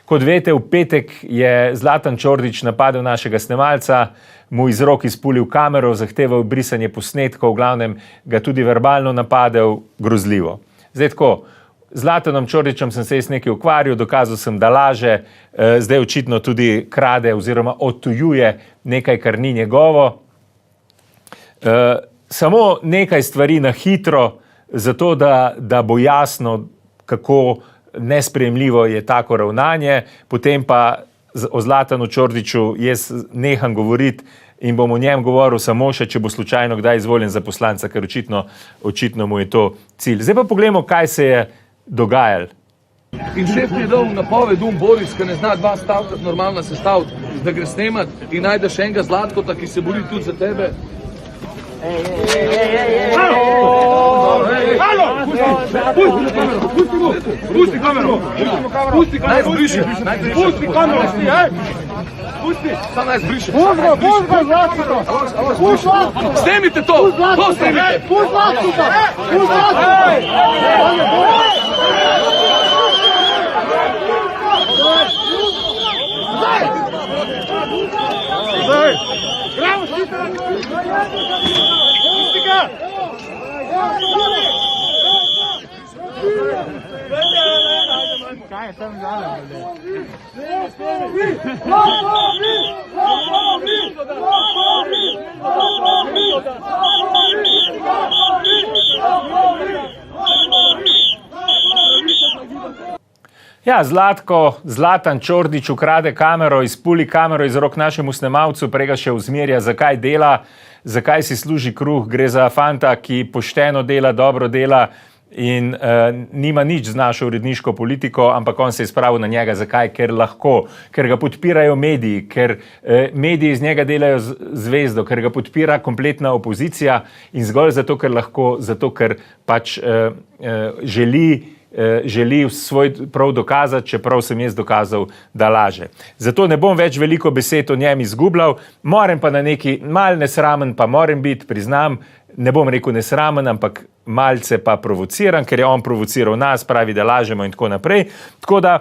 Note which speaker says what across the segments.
Speaker 1: Kot veste, v petek je Zlatan Čordić napadel našega snemalca, mu iz rok izpulil kamero, zahteval brisanje posnetkov, v glavnem ga tudi verbalno napadel, grozljivo. Zdaj tako, Zlatanom Čordićem sem se jaz nekaj ukvarjal, dokazal sem, da laže, zdaj očitno tudi krade oziroma odtujuje nekaj, kar ni njegovo. Samo nekaj stvari na hitro, zato da bo jasno, kako nesprejemljivo je tako ravnanje, potem pa o Zlatanu Čordiću jaz neham govoriti in bom o njem govoril samo še, če bo slučajno kdaj izvoljen za poslanca, ker očitno mu je to cilj. Zdaj pa poglejmo, kaj se je dogajalo.
Speaker 2: In šef mi je dal napoved Boris, ki ne zna dva stavka normalno sestaviti, da gre snemat in najdeš enega Zlatkota, ki se bori tudi za tebe. Pusti kamero! Naj zbriši! Pusti kamero! Sam naj zbriši! Snemite to! To snemite!
Speaker 3: Kaj je tam zadaj?
Speaker 1: Ja, Zlatan Čordić ukrade kamero, izpuli kamero iz rok našemu snemalcu, prej ga še uzmerja, zakaj dela, zakaj si služi kruh. Gre za fanta, ki pošteno dela, dobro dela in nima nič z našo uredniško politiko, ampak on se je spravil na njega. Zakaj? Ker lahko, ker ga podpirajo mediji, ker mediji iz njega delajo zvezdo, ker ga podpira kompletna opozicija in zgolj zato, ker lahko, zato, ker pač želi svoj prav dokazati, čeprav sem jaz dokazal, da laže. Zato ne bom več veliko besed o njem izgubljal, moram pa na neki mal nesramen, pa moram biti, priznam, ne bom rekel nesramen, ampak malce pa provociran, ker je on provociral nas, pravi, da lažemo in tako naprej. Tako da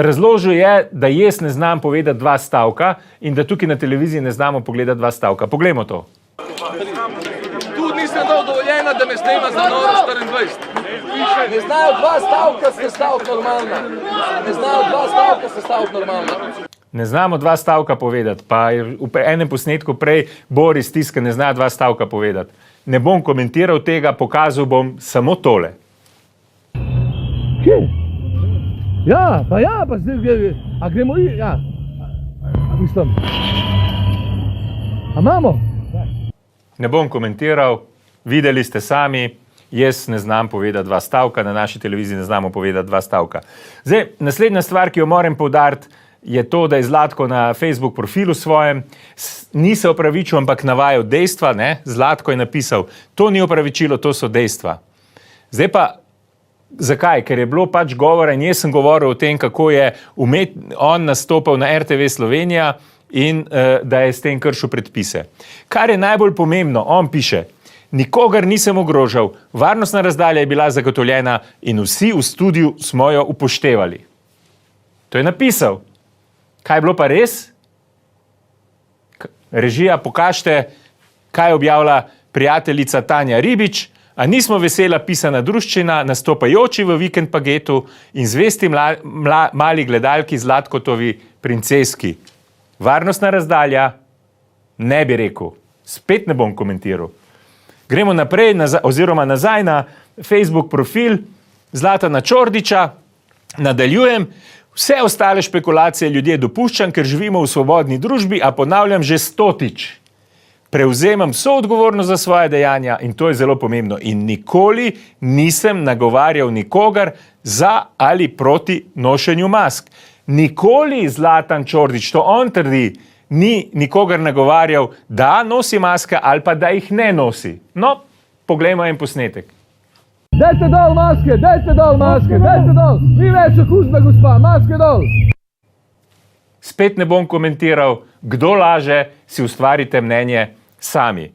Speaker 1: razložil je, da jaz ne znam povedati dva stavka in da tukaj na televiziji ne znamo pogledati dva stavka. Poglejmo to.
Speaker 2: Tu nisem dal dovoljena, da me snema za Noro 24. Ne znajo dva stavka sestaviti normalno. Ne znajo dva stavka sestaviti normalno.
Speaker 1: Ne znamo dva stavka povedati, pa v enem posnetku prej Boris tiska, ne zna dva stavka povedati. Ne bom komentiral tega, pokazal bom samo tole.
Speaker 2: Kje? Ja, pa zdaj, a gremo ja. Mislim. A imamo?
Speaker 1: Ne bom komentiral, videli ste sami, jaz ne znam povedati dva stavka, na naši televiziji ne znamo povedati dva stavka. Zdaj, naslednja stvar, ki jo moram poudariti, je to, da je Zlatko na Facebook profilu svojem, ni se opravičil, ampak navajal dejstva, ne? Zlatko je napisal, to ni opravičilo, to so dejstva. Zdaj pa, zakaj? Ker je bilo pač govora in jaz sem govoril o tem, kako je on nastopal na RTV Slovenija in da je s tem kršil predpise. Kar je najbolj pomembno, on piše, nikogar nisem ogrožal, varnostna razdalja je bila zagotovljena in vsi v studiu smo jo upoštevali. To je napisal. Kaj je bilo pa res? Režija, pokažite, kaj objavlja prijateljica Tanja Ribič, a nismo vesela pisana druščina, nastopajoči v Vikend Pagetu in zvesti mali gledalki Zlatkotovi princeski. Varnostna razdalja, ne bi rekel, spet ne bom komentiral. Gremo naprej, oziroma nazaj na Facebook profil Zlatana Čordića, nadaljujem. Vse ostale špekulacije ljudje dopuščam, ker živimo v svobodni družbi, a ponavljam že 100-tič. Prevzemam soodgovornost za svoje dejanja in to je zelo pomembno. In nikoli nisem nagovarjal nikogar za ali proti nošenju mask. Nikoli Zlatan Čordić, to on trdi, ni nikogar nagovarjal, da nosi maske ali pa da jih ne nosi. No, poglejmo en posnetek.
Speaker 2: Dajte dol maske, dajte dol maske, dajte dol. Ni več okužbe, gospa, maske dol.
Speaker 1: Spet ne bom komentiral, kdo laže, si ustvarite mnenje sami.